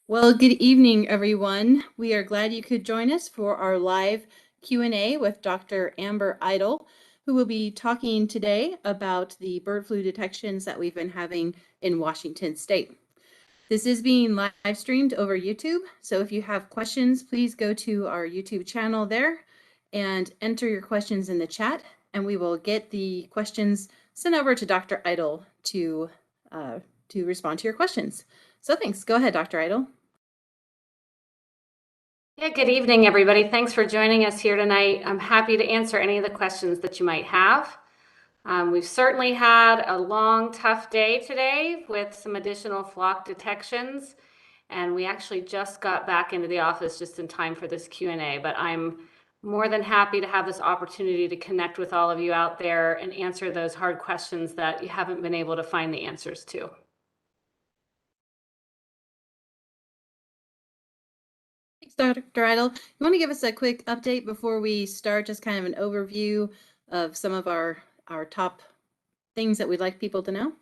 Well, good evening, everyone. We are glad you could join us for our live Q&A with Dr. Amber Itle, who will be talking today about the bird flu detections that we've been having in Washington State. This is being live streamed over YouTube, so if you have questions, please go to our YouTube channel there and enter your questions in the chat, and we will get the questions sent over to Dr. Itle to respond to your questions. So thanks. Go ahead, Dr. Itle. Yeah, good evening, everybody. Thanks for joining us here tonight. I'm happy to answer any of the questions that you might have. We've certainly had a long, tough day today with some additional flock detections, and we actually just got back into the office just in time for this Q&A, but I'm more than happy to have this opportunity to connect with all of you out there and answer those hard questions that you haven't been able to find the answers to. Thanks, Dr. Itle. You want to give us a quick update before we start, just kind of an overview of some of our top things that we'd like people to know?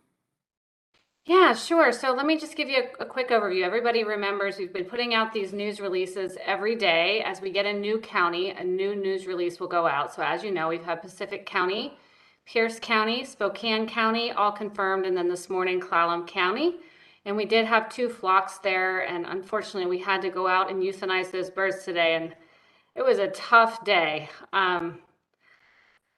Yeah, sure. So let me just give you a quick overview. Everybody remembers we've been putting out these news releases every day. As we get a new county, a new news release will go out. So as you know, we've had Pacific County, Pierce County, Spokane County, all confirmed, and then this morning, Clallam County. And we did have 2 flocks there, and unfortunately, we had to go out and euthanize those birds today, and it was a tough day.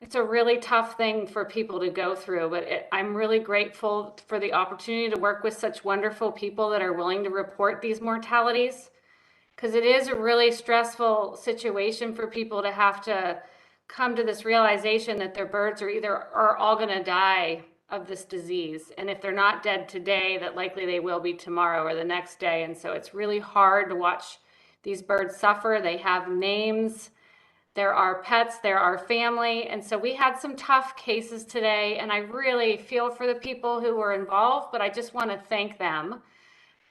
It's a really tough thing for people to go through, but I'm really grateful for the opportunity to work with such wonderful people that are willing to report these mortalities, because it is a really stressful situation for people to have to come to this realization that their birds are all going to die of this disease. And if they're not dead today, that likely they will be tomorrow or the next day. And so it's really hard to watch these birds suffer. They have names. There are pets, there are family, and so we had some tough cases today, and I really feel for the people who were involved, but I just want to thank them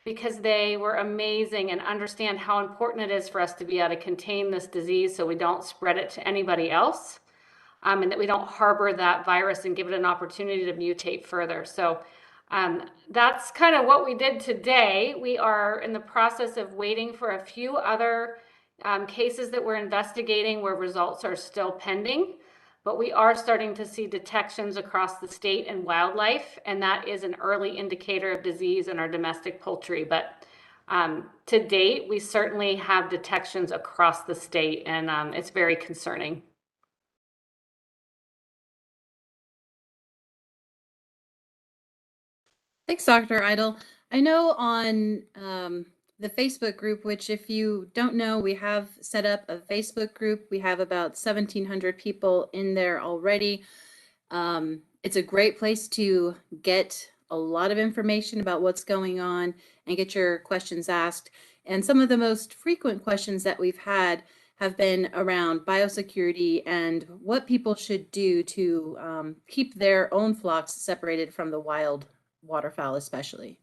because they were amazing and understand how important it is for us to be able to contain this disease so we don't spread it to anybody else, and that we don't harbor that virus and give it an opportunity to mutate further. So that's kind of what we did today. We are in the process of waiting for a few other cases that we're investigating where results are still pending, but we are starting to see detections across the state and wildlife, and that is an early indicator of disease in our domestic poultry. But to date, we certainly have detections across the state, and it's very concerning. Thanks, Dr. Itle. I know on the Facebook group, which if you don't know, we have set up a Facebook group. We have about 1,700 people in there already. It's a great place to get a lot of information about what's going on and get your questions asked. And some of the most frequent questions that we've had have been around biosecurity and what people should do to keep their own flocks separated from the wild waterfowl especially.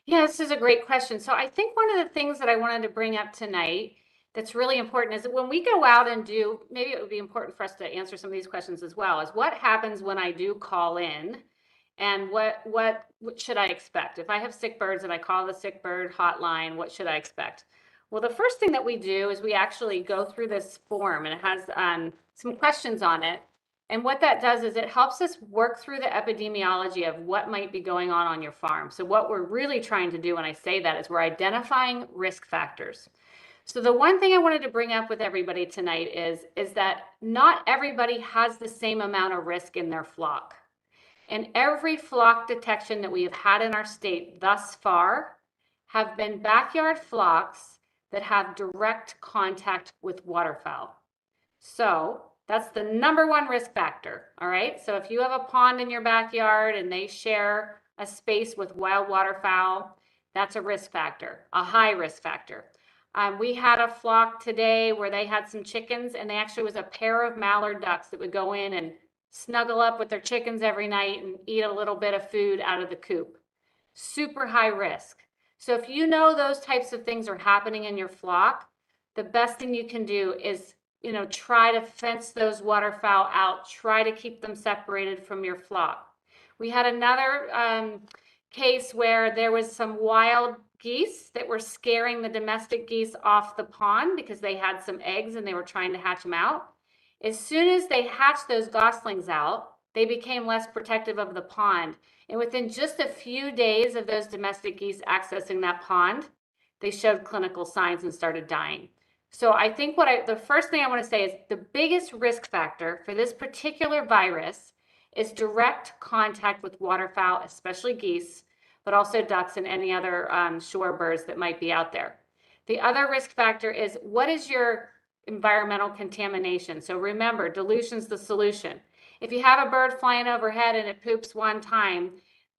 Yeah, this is a great question. So I think one of the things that I wanted to bring up tonight that's really important is that when we go out and do, maybe it would be important for us to answer some of these questions as well, is what happens when I do call in and what should I expect? If I have sick birds and I call the sick bird hotline, what should I expect? Well, the first thing that we do is we actually go through this form, and it has some questions on it. And what that does is it helps us work through the epidemiology of what might be going on your farm. So what we're really trying to do when I say that is we're identifying risk factors. So the one thing I wanted to bring up with everybody tonight is that not everybody has the same amount of risk in their flock. And every flock detection that we have had in our state thus far have been backyard flocks that have direct contact with waterfowl. So that's the #1 risk factor, all right? So if you have a pond in your backyard and they share a space with wild waterfowl, that's a risk factor, a high risk factor. We had a flock today where they had some chickens, and they actually was a pair of mallard ducks that would go in and snuggle up with their chickens every night and eat a little bit of food out of the coop. Super high risk. So if you know those types of things are happening in your flock, the best thing you can do is try to fence those waterfowl out, try to keep them separated from your flock. We had another case where there was some wild geese that were scaring the domestic geese off the pond because they had some eggs and they were trying to hatch them out. As soon as they hatched those goslings out, they became less protective of the pond. And within just a few days of those domestic geese accessing that pond, they showed clinical signs and started dying. So I think the first thing I want to say is the biggest risk factor for this particular virus is direct contact with waterfowl, especially geese, but also ducks and any other shore birds that might be out there. The other risk factor is, what is your environmental contamination? So remember, dilution's the solution. If you have a bird flying overhead and it poops one time,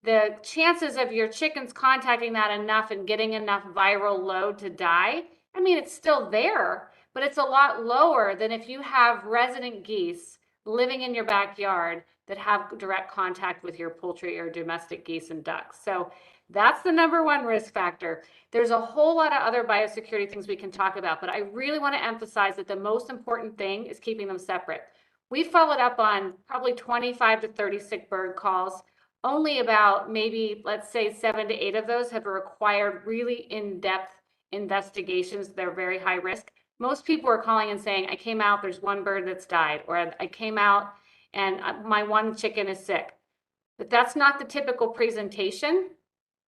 the chances of your chickens contacting that enough and getting enough viral load to die, I mean, it's still there, but it's a lot lower than if you have resident geese living in your backyard that have direct contact with your poultry or domestic geese and ducks. So that's the number one risk factor. There's a whole lot of other biosecurity things we can talk about, but I really want to emphasize that the most important thing is keeping them separate. We followed up on probably 25 to 30 sick bird calls. Only about maybe, let's say, 7 to 8 of those have required really in-depth investigations. They're very high risk. Most people are calling and saying, I came out, there's one bird that's died, or I came out and my one chicken is sick. But that's not the typical presentation.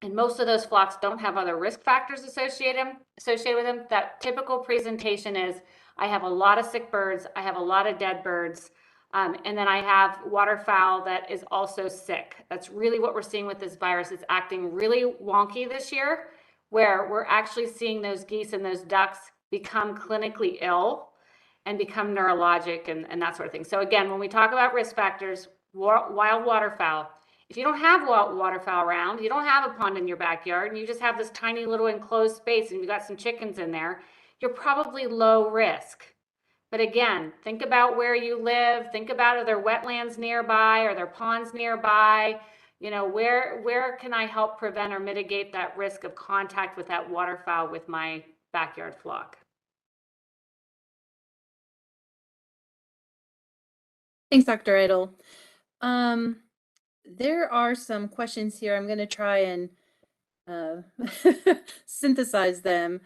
And most of those flocks don't have other risk factors associated with them. That typical presentation is, I have a lot of sick birds, I have a lot of dead birds, and then I have waterfowl that is also sick. That's really what we're seeing with this virus. It's acting really wonky this year, where we're actually seeing those geese and those ducks become clinically ill and become neurologic and that sort of thing. So again, when we talk about risk factors, wild waterfowl, if you don't have wild waterfowl around, you don't have a pond in your backyard, and you just have this tiny little enclosed space and you've got some chickens in there, you're probably low risk. But again, think about where you live. Think about, are there wetlands nearby? Are there ponds nearby? You know, where can I help prevent or mitigate that risk of contact with that waterfowl with my backyard flock? Thanks, Dr. Itle. There are some questions here. I'm going to try and synthesize them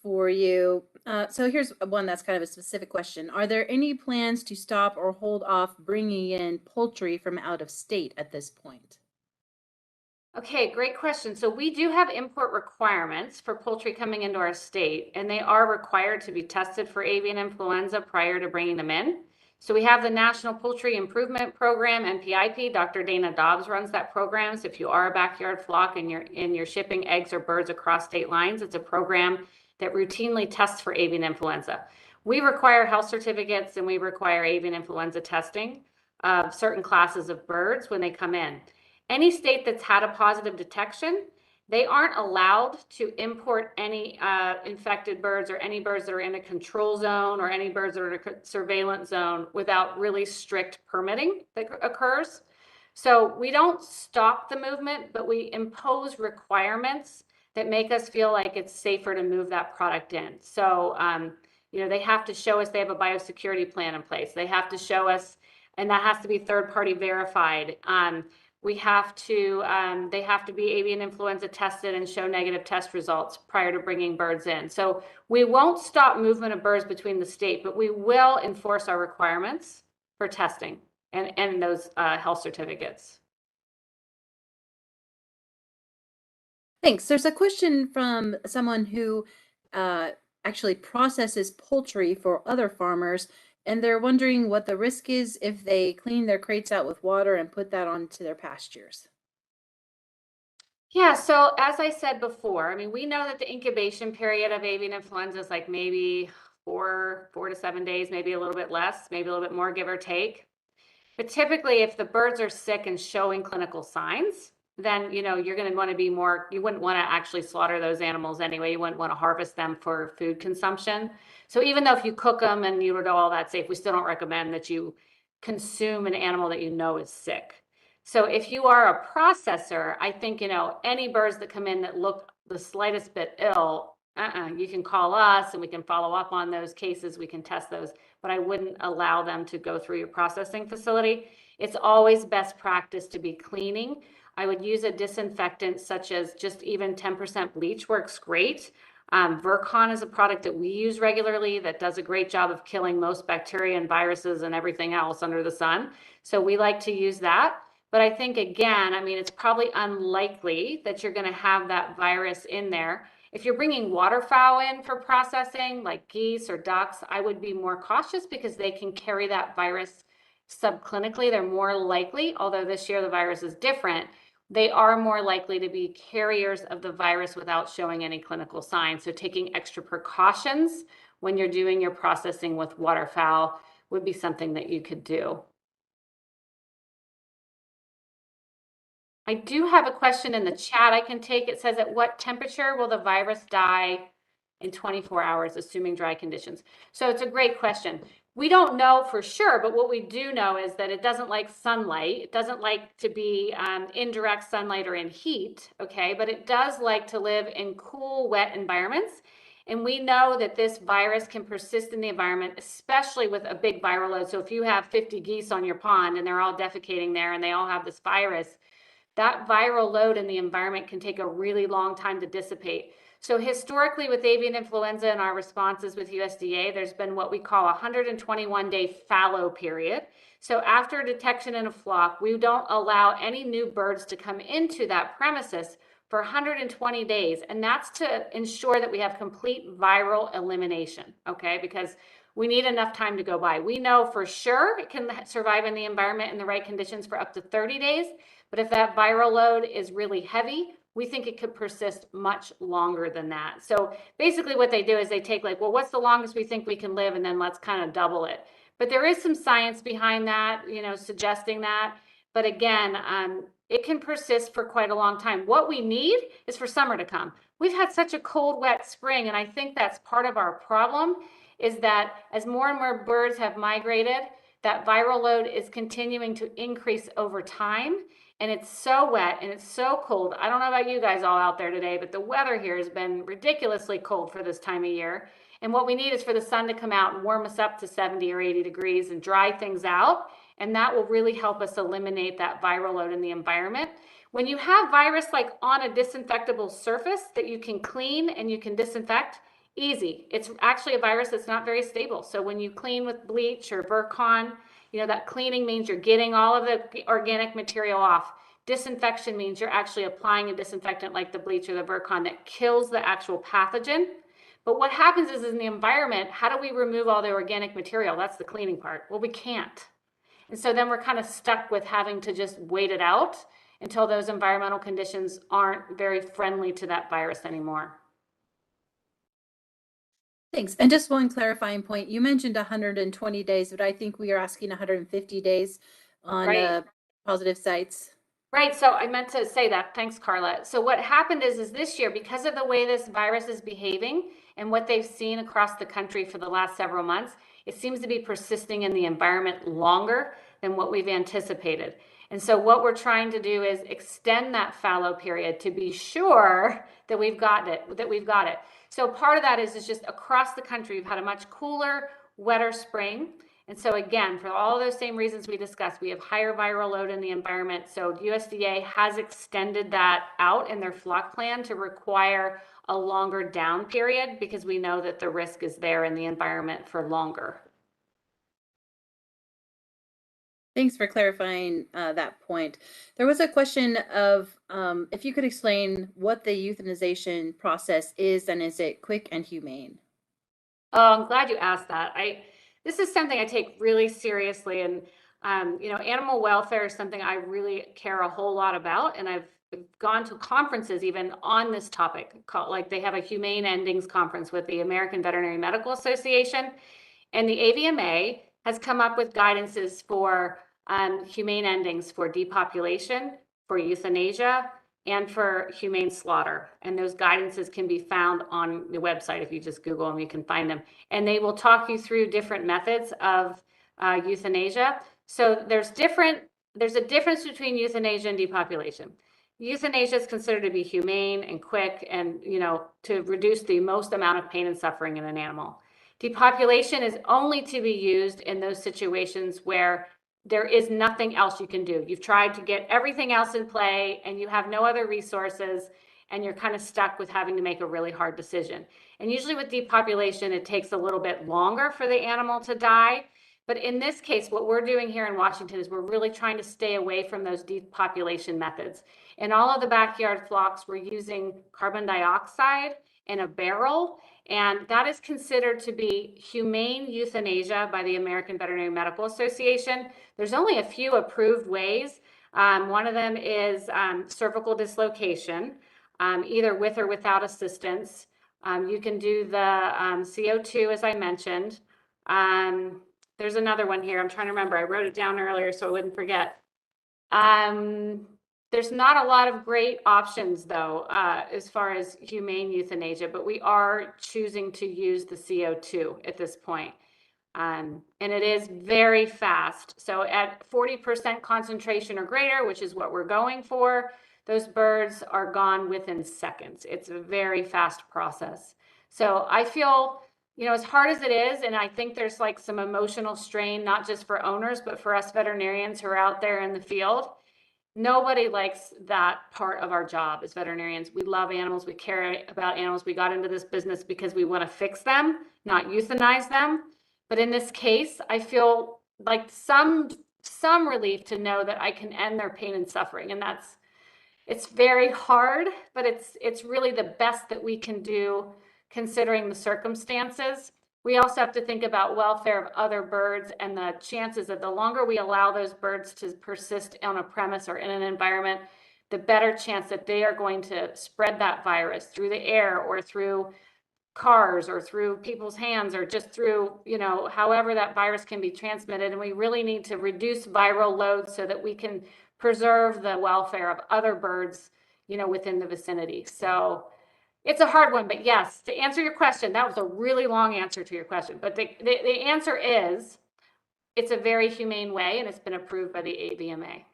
for you. So here's one that's kind of a specific question. Are there any plans to stop or hold off bringing in poultry from out of state at this point? Okay, great question. So we do have import requirements for poultry coming into our state, and they are required to be tested for avian influenza prior to bringing them in. So we have the National Poultry Improvement Program, NPIP. Dr. Dana Dobbs runs that program. So if you are a backyard flock and you're shipping eggs or birds across state lines, it's a program that routinely tests for avian influenza. We require health certificates and we require avian influenza testing of certain classes of birds when they come in. Any state that's had a positive detection, they aren't allowed to import any infected birds or any birds that are in a control zone or any birds that are in a surveillance zone without really strict permitting that occurs. So we don't stop the movement, but we impose requirements that make us feel like it's safer to move that product in. So, you know, they have to show us they have a biosecurity plan in place. They have to show us, and that has to be third-party verified. They have to be avian influenza tested and show negative test results prior to bringing birds in. So we won't stop movement of birds between the state, but we will enforce our requirements for testing and those health certificates. Thanks. There's a question from someone who actually processes poultry for other farmers, and they're wondering what the risk is if they clean their crates out with water and put that onto their pastures. Yeah, so as I said before, I mean, we know that the incubation period of avian influenza is like maybe four to 7 days, maybe a little bit less, maybe a little bit more, give or take. But typically, if the birds are sick and showing clinical signs, then you're going to want to be more, you wouldn't want to actually slaughter those animals anyway. You wouldn't want to harvest them for food consumption. So even though if you cook them and you would all that safe, we still don't recommend that you consume an animal that you know is sick. So if you are a processor, I think, any birds that come in that look the slightest bit ill, you can call us and we can follow up on those cases. We can test those, but I wouldn't allow them to go through your processing facility. It's always best practice to be cleaning. I would use a disinfectant such as just even 10% bleach works great. Virkon is a product that we use regularly that does a great job of killing most bacteria and viruses and everything else under the sun. So we like to use that. But I think, again, I mean, it's probably unlikely that you're going to have that virus in there. If you're bringing waterfowl in for processing, like geese or ducks, I would be more cautious because they can carry that virus subclinically. They're more likely, although this year the virus is different, they are more likely to be carriers of the virus without showing any clinical signs. So taking extra precautions when you're doing your processing with waterfowl would be something that you could do. I do have a question in the chat I can take. It says, at what temperature will the virus die in 24 hours, assuming dry conditions? So it's a great question. We don't know for sure, but what we do know is that it doesn't like sunlight. It doesn't like to be in direct sunlight or in heat, okay? But it does like to live in cool, wet environments. And we know that this virus can persist in the environment, especially with a big viral load. So if you have 50 geese on your pond and they're all defecating there and they all have this virus, that viral load in the environment can take a really long time to dissipate. So historically with avian influenza and our responses with USDA, there's been what we call a 121-day fallow period. So after detection in a flock, we don't allow any new birds to come into that premises for 120 days. And that's to ensure that we have complete viral elimination, okay? Because we need enough time to go by. We know for sure it can survive in the environment in the right conditions for up to 30 days. But if that viral load is really heavy, we think it could persist much longer than that. So basically what they do is they take like, well, what's the longest we think we can live? And then let's kind of double it. But there is some science behind that, you know, suggesting that. But again, it can persist for quite a long time. What we need is for summer to come. We've had such a cold, wet spring, and I think that's part of our problem, is that as more and more birds have migrated, that viral load is continuing to increase over time. And it's so wet and it's so cold. I don't know about you guys all out there today, but the weather here has been ridiculously cold for this time of year. And what we need is for the sun to come out and warm us up to 70 or 80 degrees and dry things out. And that will really help us eliminate that viral load in the environment. When you have virus like on a disinfectable surface that you can clean and you can disinfect, easy. It's actually a virus that's not very stable. So when you clean with bleach or Virkon, you know, that cleaning means you're getting all of the organic material off. Disinfection means you're actually applying a disinfectant like the bleach or the Virkon that kills the actual pathogen. But what happens is in the environment, how do we remove all the organic material? That's the cleaning part. Well, we can't. And so then we're kind of stuck with having to just wait it out until those environmental conditions aren't very friendly to that virus anymore. Thanks. And just one clarifying point, you mentioned 120 days, but I think we are asking 150 days on Right. positive sites. Right, so I meant to say that. Thanks, Carla. So what happened is this year, because of the way this virus is behaving and what they've seen across the country for the last several months, it seems to be persisting in the environment longer than what we've anticipated. And so what we're trying to do is extend that fallow period to be sure that we've got it. So part of that is just across the country, we've had a much cooler, wetter spring. And so again, for all those same reasons we discussed, we have higher viral load in the environment. So USDA has extended that out in their flock plan to require a longer down period because we know that the risk is there in the environment for longer. Thanks for clarifying that point. There was a question of if you could explain what the euthanization process is and is it quick and humane? Oh, I'm glad you asked that. This is something I take really seriously, and you know, animal welfare is something I really care a whole lot about, and I've gone to conferences even on this topic. Like they have a humane endings conference with the American Veterinary Medical Association, and the AVMA has come up with guidances for humane endings for depopulation, for euthanasia, and for humane slaughter. And those guidances can be found on the website. If you just Google them, you can find them. And they will talk you through different methods of euthanasia. So there's a difference between euthanasia and depopulation. Euthanasia is considered to be humane and quick and, you know, to reduce the most amount of pain and suffering in an animal. Depopulation is only to be used in those situations where there is nothing else you can do. You've tried to get everything else in play and you have no other resources, and you're kind of stuck with having to make a really hard decision. And usually with depopulation, it takes a little bit longer for the animal to die. But in this case, what we're doing here in Washington is we're really trying to stay away from those depopulation methods. In all of the backyard flocks, we're using carbon dioxide in a barrel, and that is considered to be humane euthanasia by the American Veterinary Medical Association. There's only a few approved ways. One of them is cervical dislocation, either with or without assistance. You can do the CO2, as I mentioned. There's another one here. I'm trying to remember. I wrote it down earlier so I wouldn't forget. There's not a lot of great options, though, as far as humane euthanasia, but we are choosing to use the CO2 at this point. And it is very fast. So at 40% concentration or greater, which is what we're going for, those birds are gone within seconds. It's a very fast process. So I feel, you know, as hard as it is, and I think there's like some emotional strain, not just for owners, but for us veterinarians who are out there in the field. Nobody likes that part of our job as veterinarians. We love animals. We care about animals. We got into this business because we want to fix them, not euthanize them. But in this case, I feel like some relief to know that I can end their pain and suffering. And it's very hard, but it's really the best that we can do considering the circumstances. We also have to think about welfare of other birds and the chances that the longer we allow those birds to persist on a premise or in an environment, the better chance that they are going to spread that virus through the air or through cars or through people's hands or just through, you know, however that virus can be transmitted. And we really need to reduce viral loads so that we can preserve the welfare of other birds, you know, within the vicinity. So it's a hard one, but yes, to answer your question, that was a really long answer to your question, but the answer is it's a very humane way and it's been approved by the AVMA.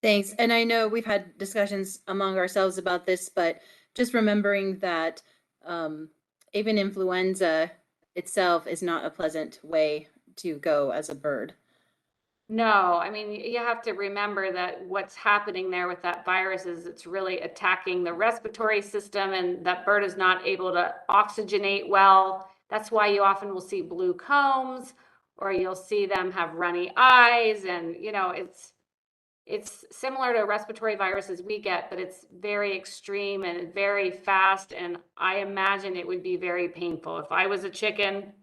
Thanks. And I know we've had discussions among ourselves about this, but just remembering that avian influenza itself is not a pleasant way to go as a bird. No, I mean, you have to remember that what's happening there with that virus is it's really attacking the respiratory system, and that bird is not able to oxygenate well. That's why you often will see blue combs, or you'll see them have runny eyes. And, you know, it's similar to respiratory viruses we get, but it's very extreme and very fast. And I imagine it would be very painful. If I was a chicken,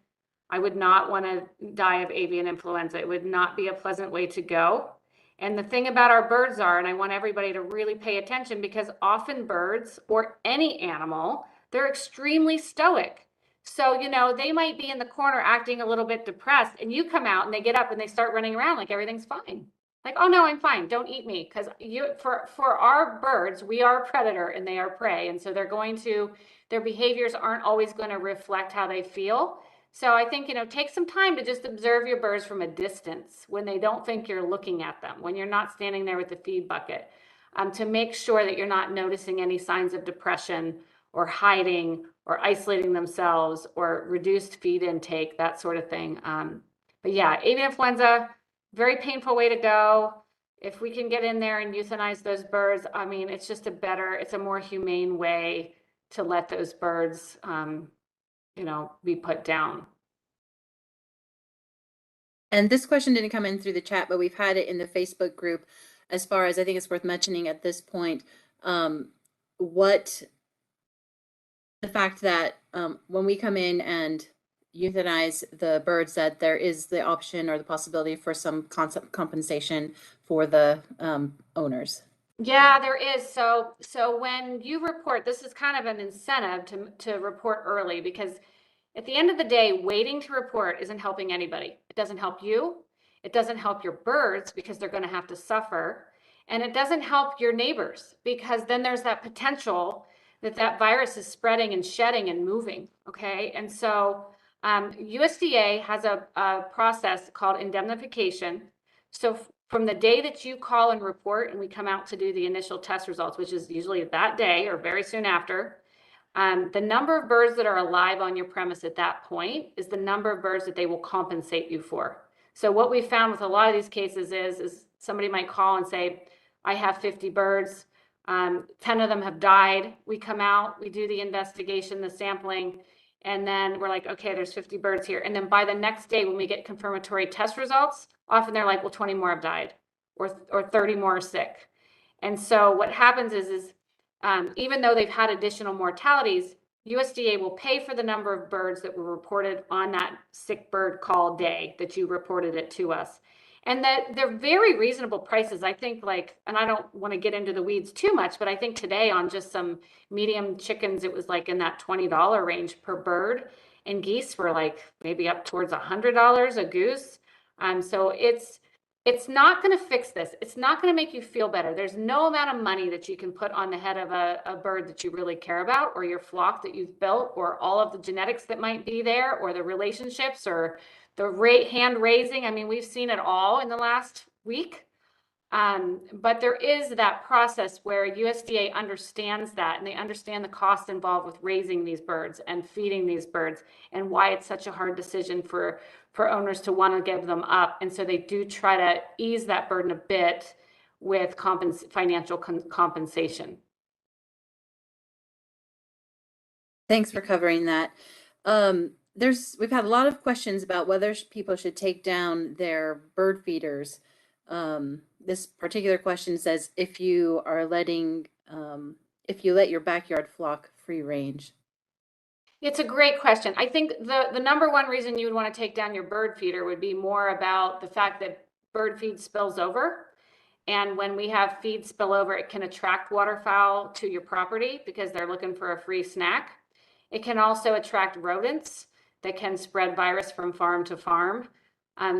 I would not want to die of avian influenza. It would not be a pleasant way to go. And the thing about our birds are, and I want everybody to really pay attention, because often birds or any animal, they're extremely stoic. So, you know, they might be in the corner acting a little bit depressed, and you come out and they get up and they start running around like everything's fine. Like, oh no, I'm fine. Don't eat me. Because for our birds, we are a predator and they are prey. And so their behaviors aren't always going to reflect how they feel. So I think, you know, take some time to just observe your birds from a distance when they don't think you're looking at them, when you're not standing there with the feed bucket, to make sure that you're not noticing any signs of depression or hiding or isolating themselves or reduced feed intake, that sort of thing. But yeah, avian influenza, very painful way to go. If we can get in there and euthanize those birds, I mean, it's a more humane way to let those birds, you know, be put down. And this question didn't come in through the chat, but we've had it in the Facebook group. As far as I think it's worth mentioning at this point, what the fact that when we come in and euthanize the birds, that there is the option or the possibility for some compensation for the owners. Yeah, there is. So when you report, this is kind of an incentive to report early, because at the end of the day, waiting to report isn't helping anybody. It doesn't help you. It doesn't help your birds because they're going to have to suffer. And it doesn't help your neighbors, because then there's that potential that virus is spreading and shedding and moving. Okay. And so USDA has a process called indemnification. So from the day that you call and report and we come out to do the initial test results, which is usually that day or very soon after, The number of birds that are alive on your premise at that point is the number of birds that they will compensate you for. So what we found with a lot of these cases is somebody might call and say, I have 50 birds, 10 of them have died. We come out, we do the investigation, the sampling, and then we're like, okay, there's 50 birds here. And then by the next day, when we get confirmatory test results, often they're like, well, 20 more have died, or 30 more are sick. And so what happens is even though they've had additional mortalities, USDA will pay for the number of birds that were reported on that sick bird call day that you reported it to us. And that they're very reasonable prices. I think, like, and I don't want to get into the weeds too much, but I think today on just some medium chickens, it was like in that $20 range per bird, and geese were like maybe up towards $100 a goose. So it's not going to fix this. It's not going to make you feel better. There's no amount of money that you can put on the head of a bird that you really care about, or your flock that you've built, or all of the genetics that might be there, or the relationships, or the hand raising. I mean, we've seen it all in the last week. But there is that process where USDA understands that, and they understand the cost involved with raising these birds and feeding these birds, and why it's such a hard decision for owners to want to give them up. And so they do try to ease that burden a bit with financial compensation. Thanks for covering that. We've had a lot of questions about whether people should take down their bird feeders. This particular question says, if you let your backyard flock free range. It's a great question. I think the number one reason you would want to take down your bird feeder would be more about the fact that bird feed spills over. And when we have feed spill over, it can attract waterfowl to your property because they're looking for a free snack. It can also attract rodents that can spread virus from farm to farm.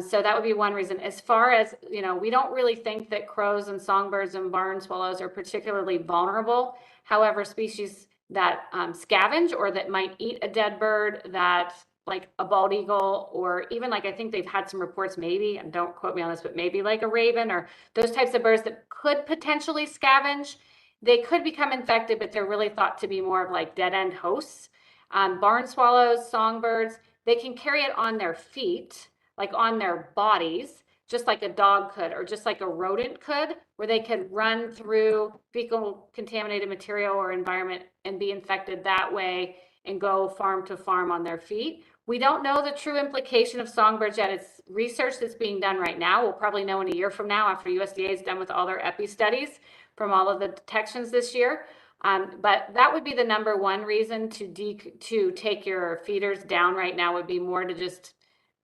So that would be one reason. As far as, we don't really think that crows and songbirds and barn swallows are particularly vulnerable. However, species that scavenge or that might eat a dead bird, that like a bald eagle, or even like, I think they've had some reports, maybe, and don't quote me on this, but maybe like a raven, or those types of birds that could potentially scavenge, they could become infected, but they're really thought to be more of like dead end hosts. Barn swallows, songbirds, they can carry it on their feet, like on their bodies, just like a dog could, or just like a rodent could, where they could run through fecal contaminated material or environment and be infected that way and go farm to farm on their feet. We don't know the true implication of songbirds yet. It's research that's being done right now. We'll probably know in a year from now, after USDA is done with all their epi studies from all of the detections this year. But that would be the number one reason to take your feeders down right now, would be more to just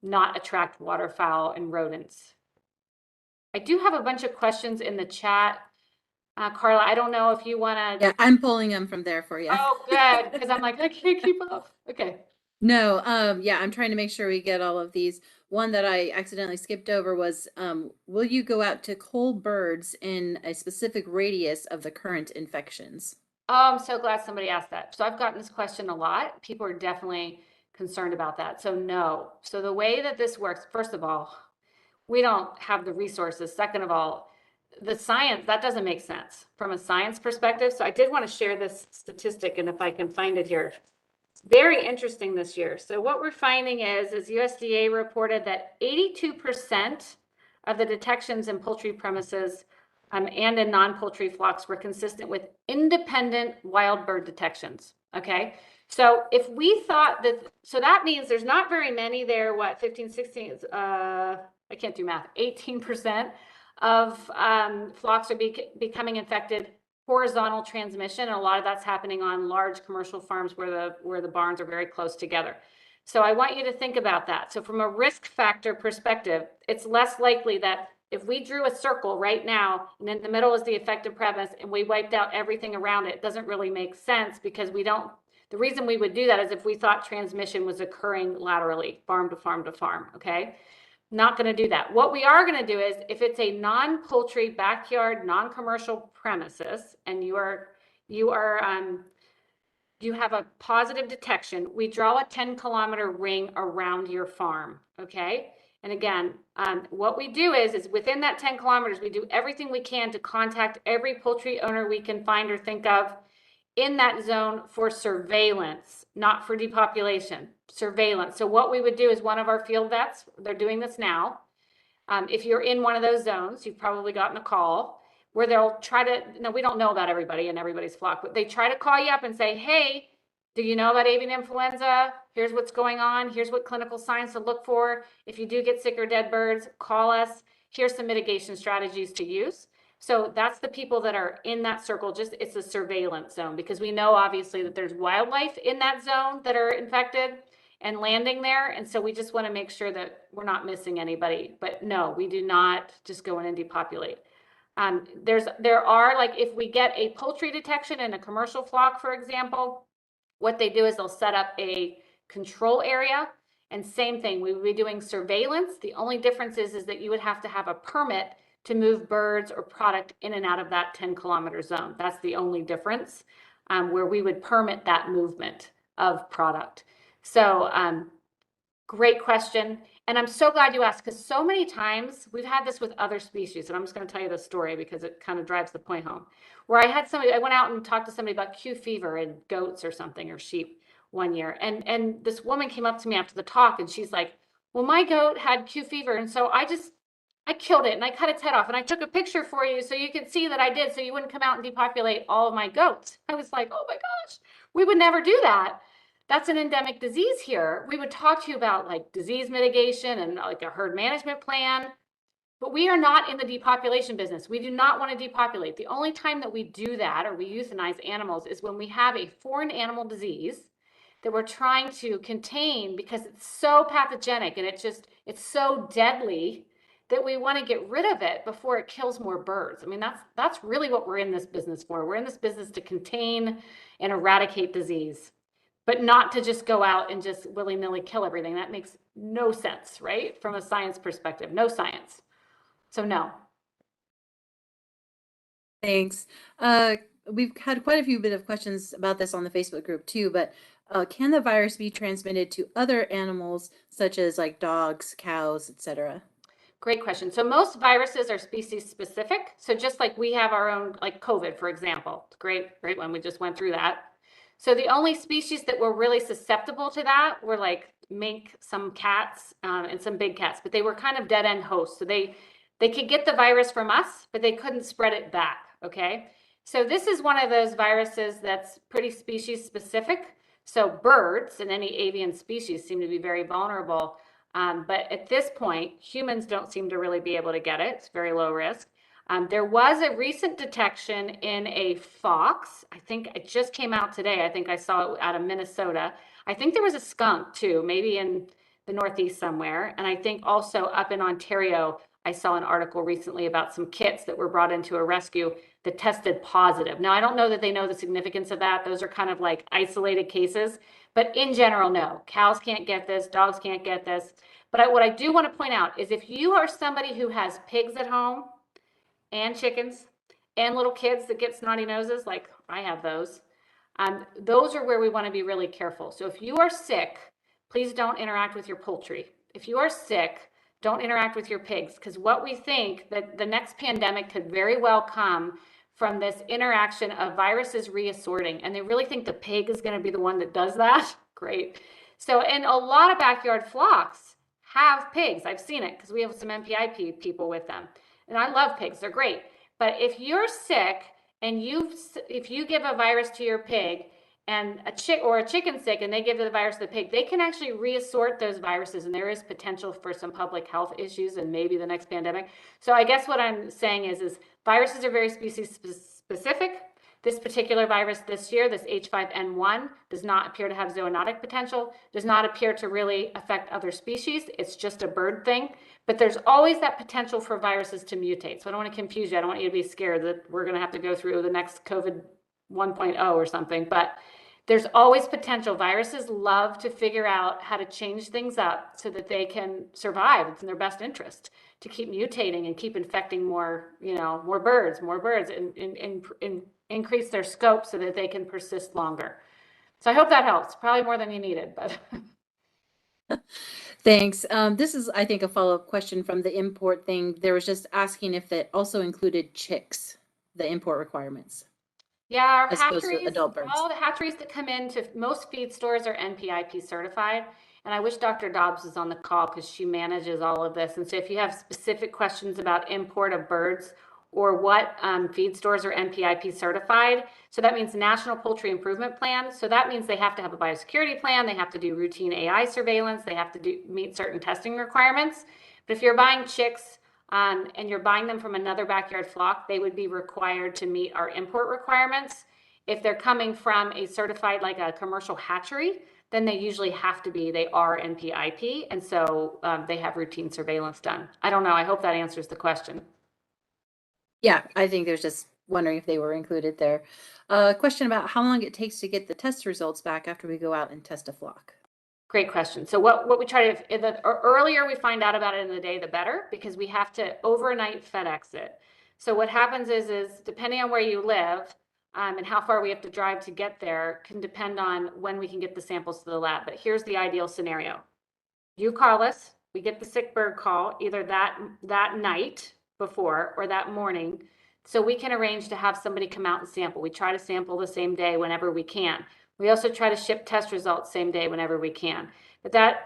not attract waterfowl and rodents. I do have a bunch of questions in the chat. Carla, I don't know if you want to. Yeah, I'm pulling them from there for you. Oh, good, because I'm like, I can't keep up. Okay. No, yeah, I'm trying to make sure we get all of these. One that I accidentally skipped over was, will you go out to cull birds in a specific radius of the current infections? Oh, I'm so glad somebody asked that. So I've gotten this question a lot. People are definitely concerned about that. So no. So the way that this works, first of all, we don't have the resources. Second of all, the science, that doesn't make sense from a science perspective. So I did want to share this statistic, and if I can find it here. It's very interesting this year. So what we're finding is USDA reported that 82% of the detections in poultry premises and in non-poultry flocks were consistent with independent wild bird detections. Okay. So if we thought that, so that means there's not very many there, what, 15, 16, I can't do math, 18% of flocks are becoming infected, horizontal transmission, and a lot of that's happening on large commercial farms where the barns are very close together. So I want you to think about that. So from a risk factor perspective, it's less likely that if we drew a circle right now and in the middle is the affected premise and we wiped out everything around it, it doesn't really make sense, because the reason we would do that is if we thought transmission was occurring laterally, farm to farm to farm, okay? Not going to do that. What we are going to do is, if it's a non-poultry backyard, non-commercial premises, and you have a positive detection, we draw a 10-kilometer ring around your farm, okay? And again, what we do is within that 10 kilometers, we do everything we can to contact every poultry owner we can find or think of in that zone for surveillance, not for depopulation, surveillance. So what we would do is one of our field vets, they're doing this now. If you're in one of those zones, you've probably gotten a call where they'll try to, no, we don't know about everybody in everybody's flock, but they try to call you up and say, hey, do you know about avian influenza? Here's what's going on. Here's what clinical signs to look for. If you do get sick or dead birds, call us. Here's some mitigation strategies to use. So that's the people that are in that circle. Just it's a surveillance zone because we know obviously that there's wildlife in that zone that are infected and landing there. And so we just want to make sure that we're not missing anybody. But no, we do not just go in and depopulate. There are, like, if we get a poultry detection in a commercial flock, for example, what they do is they'll set up a control area, and same thing, we would be doing surveillance. The only difference is that you would have to have a permit to move birds or product in and out of that 10-kilometer zone. That's the only difference, where we would permit that movement of product. So great question. And I'm so glad you asked, because so many times we've had this with other species. And I'm just going to tell you the story because it kind of drives the point home. Where I went out and talked to somebody about Q fever in goats or something, or sheep one year. And this woman came up to me after the talk and she's like, well, my goat had Q fever. And so I killed it and I cut its head off and I took a picture for you so you could see that I did, so you wouldn't come out and depopulate all of my goats. I was like, oh my gosh, we would never do that. That's an endemic disease here. We would talk to you about like disease mitigation and like a herd management plan, but we are not in the depopulation business. We do not want to depopulate. The only time that we do that, or we euthanize animals, is when we have a foreign animal disease that we're trying to contain because it's so pathogenic and it's so deadly that we want to get rid of it before it kills more birds. I mean, that's really what we're in this business for. We're in this business to contain and eradicate disease, but not to just go out and just willy-nilly kill everything. That makes no sense, right? From a science perspective, no science. So no. Thanks. We've had quite a few bit of questions about this on the Facebook group too, but can the virus be transmitted to other animals such as like dogs, cows, etc.? Great question. So most viruses are species specific. So just like we have our own, like COVID, for example, great one. We just went through that. So the only species that were really susceptible to that were like mink, some cats, and some big cats, but they were kind of dead end hosts. So they could get the virus from us, but they couldn't spread it back. Okay. So this is one of those viruses that's pretty species specific. So birds and any avian species seem to be very vulnerable. But at this point, humans don't seem to really be able to get it. It's very low risk. There was a recent detection in a fox. I think it just came out today. I think I saw it out of Minnesota. I think there was a skunk too, maybe in the Northeast somewhere. And I think also up in Ontario, I saw an article recently about some kits that were brought into a rescue that tested positive. Now, I don't know that they know the significance of that. Those are kind of like isolated cases. But in general, no, cows can't get this, dogs can't get this. But what I do want to point out is if you are somebody who has pigs at home and chickens and little kids that get snotty noses, like I have those are where we want to be really careful. So if you are sick, please don't interact with your poultry. If you are sick, don't interact with your pigs, because what we think that the next pandemic could very well come from this interaction of viruses reassorting. And they really think the pig is going to be the one that does that. Great. So, and a lot of backyard flocks have pigs. I've seen it because we have some MPI people with them. And I love pigs. They're great. But if you're sick and if you give a virus to your pig and a chicken sick and they give the virus to the pig, they can actually reassort those viruses, and there is potential for some public health issues and maybe the next pandemic. So I guess what I'm saying is viruses are very species specific. This particular virus this year, this H5N1, does not appear to have zoonotic potential, does not appear to really affect other species. It's just a bird thing. But there's always that potential for viruses to mutate. So I don't want to confuse you. I don't want you to be scared that we're going to have to go through the next COVID 1.0 or something. But there's always potential. Viruses love to figure out how to change things up so that they can survive. It's in their best interest to keep mutating and keep infecting more, more birds, and increase their scope so that they can persist longer. So I hope that helps. Probably more than you needed, but. Thanks. This is, I think, a follow-up question from the import thing. There was just asking if that also included chicks, the import requirements. Yeah, our as opposed to hatcheries, adult birds? all the hatcheries that come into most feed stores are NPIP certified. And I wish Dr. Dobbs was on the call because she manages all of this. And so if you have specific questions about import of birds or what feed stores are NPIP certified, so that means National Poultry Improvement Plan. So that means they have to have a biosecurity plan. They have to do routine AI surveillance. They have to meet certain testing requirements. But if you're buying chicks, and you're buying them from another backyard flock, they would be required to meet our import requirements. If they're coming from a certified, like a commercial hatchery, then they usually have to be, they are NPIP, and so they have routine surveillance done. I don't know, I hope that answers the question. Yeah, I think there's just wondering if they were included there. Question about how long it takes to get the test results back after we go out and test a flock. Great question. So what we try to, the earlier we find out about it in the day, the better, because we have to overnight FedEx it. So what happens is depending on where you live and how far we have to drive to get there can depend on when we can get the samples to the lab. But here's the ideal scenario. You call us, we get the sick bird call either that night before or that morning. So we can arrange to have somebody come out and sample. We try to sample the same day whenever we can. We also try to ship test results same day whenever we can.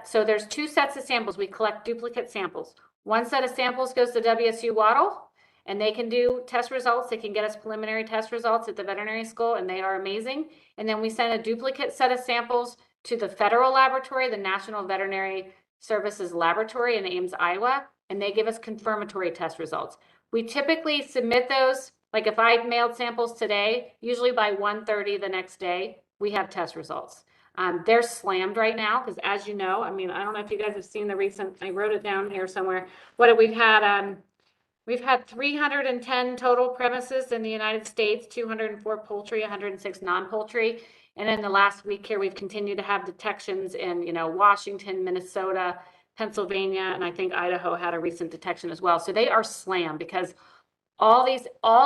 So there's two sets of samples. We collect duplicate samples. One set of samples goes to WSU Waddle, and they can do test results. They can get us preliminary test results at the veterinary school, and they are amazing. And then we send a duplicate set of samples to the federal laboratory, the National Veterinary Services Laboratory in Ames, Iowa, and they give us confirmatory test results. We typically submit those, like if I mailed samples today, usually by 1:30 the next day, we have test results. They're slammed right now because, as you know, I mean, I don't know if you guys have seen the recent, I wrote it down here somewhere. We've had 310 total premises in the United States, 204 poultry, 106 non-poultry. And in the last week here, we've continued to have detections in, Washington, Minnesota, Pennsylvania, and I think Idaho had a recent detection as well. So they are slammed because all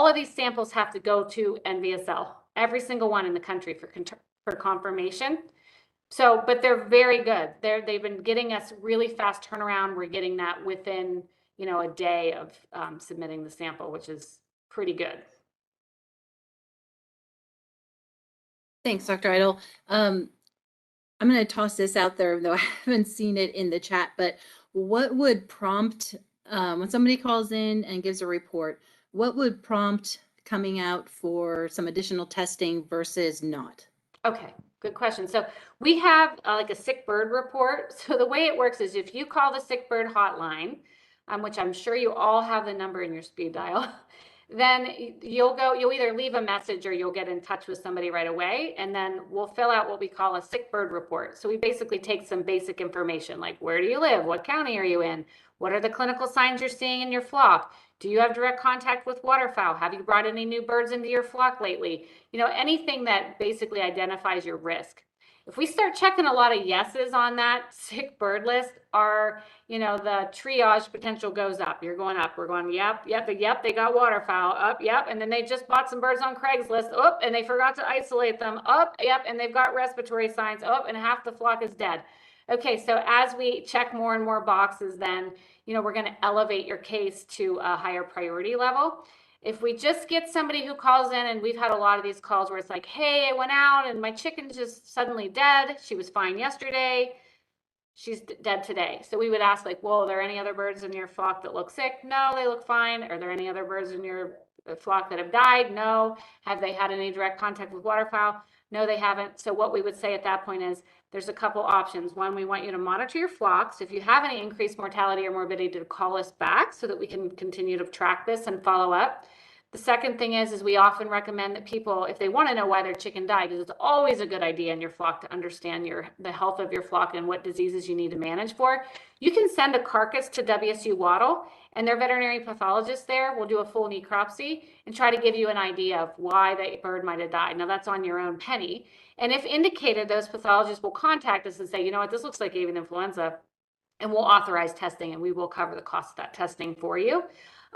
of these samples have to go to NVSL, every single one in the country for confirmation. So, but they're very good. They've been getting us really fast turnaround. We're getting that within, a day of submitting the sample, which is pretty good. Thanks, Dr. Itle. I'm going to toss this out there, though I haven't seen it in the chat, but what would prompt, when somebody calls in and gives a report, what would prompt coming out for some additional testing versus not? Okay, good question. So we have like a sick bird report. So the way it works is if you call the sick bird hotline, which I'm sure you all have the number in your speed dial, then you'll either leave a message or you'll get in touch with somebody right away, and then we'll fill out what we call a sick bird report. So we basically take some basic information like where do you live, what county are you in, what are the clinical signs you're seeing in your flock, do you have direct contact with waterfowl, have you brought any new birds into your flock lately, anything that basically identifies your risk. If we start checking a lot of yeses on that sick bird list, the triage potential goes up. You're going up. We're going, yep, they got waterfowl, up, yep, and then they just bought some birds on Craigslist, up, and they forgot to isolate them, up, yep, and they've got respiratory signs, up, and half the flock is dead. Okay, so as we check more and more boxes, then, we're going to elevate your case to a higher priority level. If we just get somebody who calls in, and we've had a lot of these calls where it's like, hey, I went out and my chicken's just suddenly dead. She was fine yesterday. She's dead today. So we would ask like, well, are there any other birds in your flock that look sick? No, they look fine. Are there any other birds in your flock that have died? No. Have they had any direct contact with waterfowl? No, they haven't. So what we would say at that point is there's a couple options. One, we want you to monitor your flocks. If you have any increased mortality or morbidity, to call us back so that we can continue to track this and follow up. The second thing is we often recommend that people, if they want to know why their chicken died, because it's always a good idea in your flock to understand the health of your flock and what diseases you need to manage for, you can send a carcass to WSU Waddle, and their veterinary pathologist there will do a full necropsy and try to give you an idea of why the bird might have died. Now, that's on your own penny. And if indicated, those pathologists will contact us and say, you know what, this looks like avian influenza, and we'll authorize testing, and we will cover the cost of that testing for you.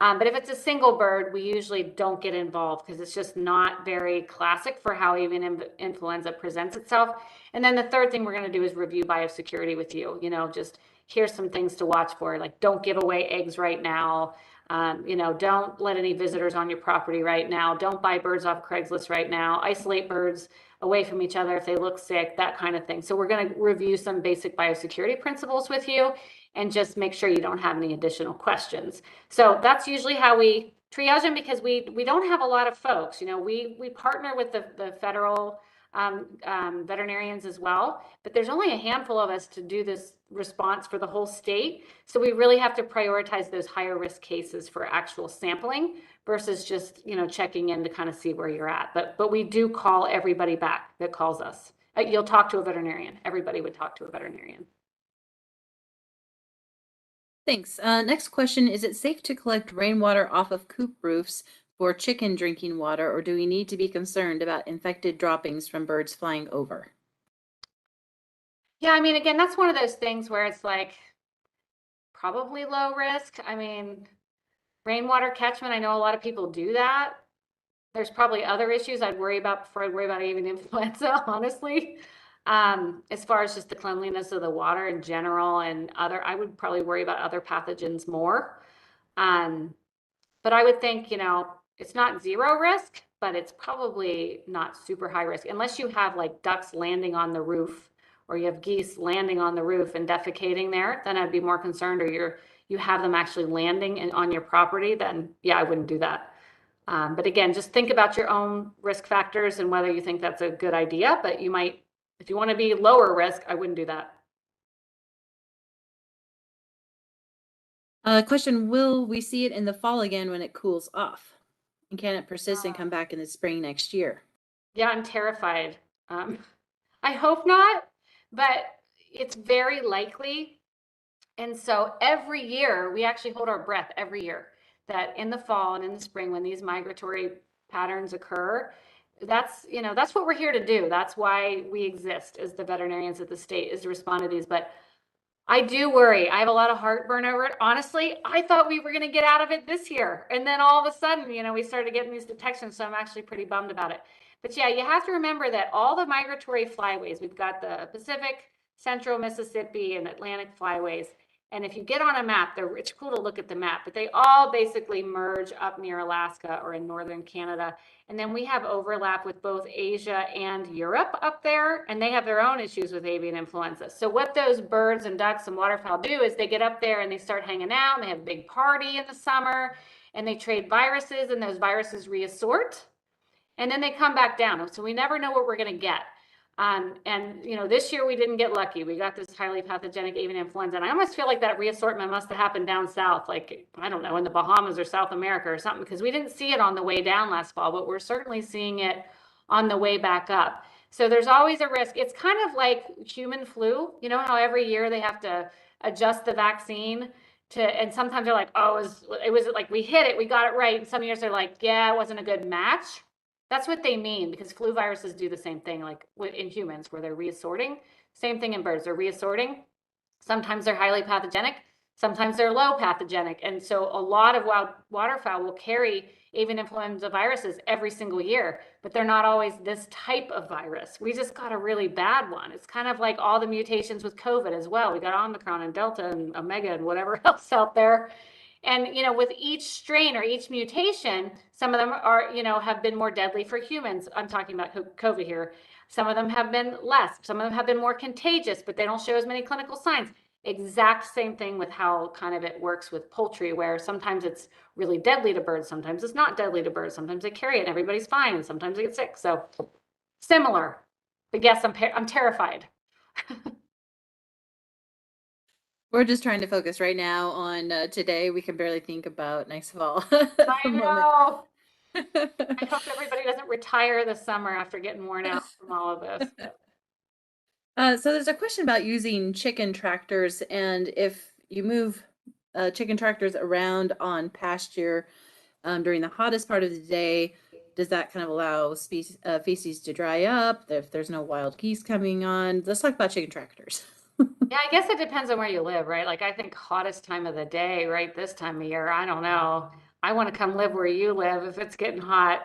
But if it's a single bird, we usually don't get involved because it's just not very classic for how avian influenza presents itself. And then the third thing we're going to do is review biosecurity with you. Just here's some things to watch for, like don't give away eggs right now. Don't let any visitors on your property right now. Don't buy birds off Craigslist right now. Isolate birds away from each other if they look sick, that kind of thing. So we're going to review some basic biosecurity principles with you and just make sure you don't have any additional questions. So that's usually how we triage them, because we don't have a lot of folks. We partner with the federal veterinarians as well, but there's only a handful of us to do this response for the whole state. So we really have to prioritize those higher risk cases for actual sampling versus just, checking in to kind of see where you're at. But we do call everybody back that calls us. You'll talk to a veterinarian. Everybody would talk to a veterinarian. Thanks. Next question, is it safe to collect rainwater off of coop roofs for chicken drinking water, or do we need to be concerned about infected droppings from birds flying over? Yeah, I mean, again, that's one of those things where it's like probably low risk. I mean, rainwater catchment, I know a lot of people do that. There's probably other issues I'd worry about before I'd worry about avian influenza, honestly. As far as just the cleanliness of the water in general and I would probably worry about other pathogens more. But I would think, it's not zero risk, but it's probably not super high risk unless you have like ducks landing on the roof or you have geese landing on the roof and defecating there, then I'd be more concerned, or you have them actually landing on your property, then yeah, I wouldn't do that. But again, just think about your own risk factors and whether you think that's a good idea, but you might, if you want to be lower risk, I wouldn't do that. Question, will we see it in the fall again when it cools off? And can it persist and come back in the spring next year? Yeah, I'm terrified. I hope not, but it's very likely. And so every year, we actually hold our breath every year that in the fall and in the spring, when these migratory patterns occur, that's what we're here to do. That's why we exist as the veterinarians at the state, is to respond to these. But I do worry. I have a lot of heartburn over it. Honestly, I thought we were going to get out of it this year. And then all of a sudden, we started getting these detections. So I'm actually pretty bummed about it. But yeah, you have to remember that all the migratory flyways, we've got the Pacific, Central Mississippi, and Atlantic flyways. And if you get on a map, it's cool to look at the map, but they all basically merge up near Alaska or in northern Canada. And then we have overlap with both Asia and Europe up there, and they have their own issues with avian influenza. So what those birds and ducks and waterfowl do is they get up there and they start hanging out, and they have a big party in the summer, and they trade viruses, and those viruses reassort, and then they come back down. So we never know what we're going to get. This year we didn't get lucky. We got this highly pathogenic avian influenza. And I almost feel like that reassortment must have happened down south, like, I don't know, in the Bahamas or South America or something, because we didn't see it on the way down last fall, but we're certainly seeing it on the way back up. So there's always a risk. It's kind of like human flu. You know how every year they have to adjust the vaccine and sometimes they're like, oh, it was like we hit it, we got it right. And some years they're like, yeah, it wasn't a good match. That's what they mean, because flu viruses do the same thing, like in humans, where they're reassorting. Same thing in birds, they're reassorting. Sometimes they're highly pathogenic, sometimes they're low pathogenic. And so a lot of wild waterfowl will carry avian influenza viruses every single year, but they're not always this type of virus. We just got a really bad one. It's kind of like all the mutations with COVID as well. We got Omicron and Delta and Omega and whatever else out there. And, with each strain or each mutation, some of them are, have been more deadly for humans. I'm talking about COVID here. Some of them have been less. Some of them have been more contagious, but they don't show as many clinical signs. Exact same thing with how kind of it works with poultry, where sometimes it's really deadly to birds. Sometimes it's not deadly to birds. Sometimes they carry it and everybody's fine. And sometimes they get sick. So similar. But yes, I'm terrified. We're just trying to focus right now on today. We can barely think about next fall. I know. I hope everybody doesn't retire this summer after getting worn out from all of this. So there's a question about using chicken tractors, and if you move chicken tractors around on pasture during the hottest part of the day, does that kind of allow feces to dry up if there's no wild geese coming on? Let's talk about chicken tractors. Yeah, I guess it depends on where you live, right? Like I think hottest time of the day, right? This time of year, I don't know. I want to come live where you live if it's getting hot.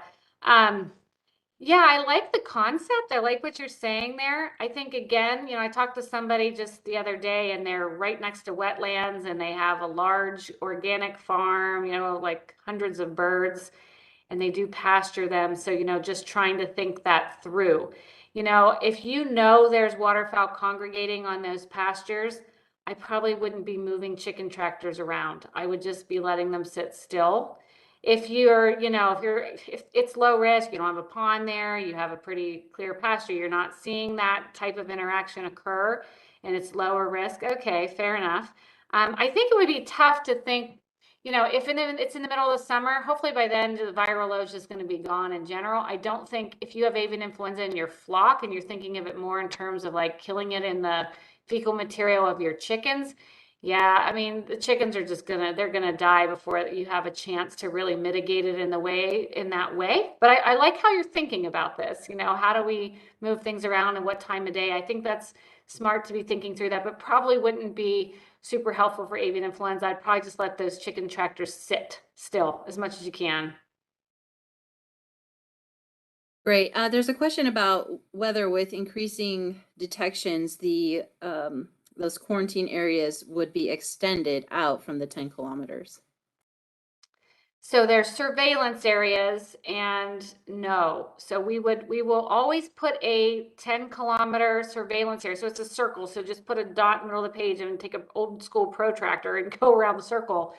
Yeah, I like the concept. I like what you're saying there. I think again, I talked to somebody just the other day and they're right next to wetlands and they have a large organic farm, like hundreds of birds, and they do pasture them. So, just trying to think that through. If there's waterfowl congregating on those pastures, I probably wouldn't be moving chicken tractors around. I would just be letting them sit still. If it's low risk, you don't have a pond there, you have a pretty clear pasture, you're not seeing that type of interaction occur, and it's lower risk. Okay, fair enough. I think it would be tough to think, if it's in the middle of the summer, hopefully by then the viral load is just going to be gone in general. I don't think if you have avian influenza in your flock and you're thinking of it more in terms of like killing it in the fecal material of your chickens, yeah, I mean, the chickens are they're gonna die before you have a chance to really mitigate it in that way. But I like how you're thinking about this. How do we move things around and what time of day? I think that's smart to be thinking through that, but probably wouldn't be super helpful for avian influenza. I'd probably just let those chicken tractors sit still as much as you can. Great. There's a question about whether with increasing detections, those quarantine areas would be extended out from the 10 kilometers. So there's surveillance areas and no. So we will always put a 10-kilometer surveillance area. So it's a circle. So just put a dot in the middle of the page and take an old school protractor and go around the circle.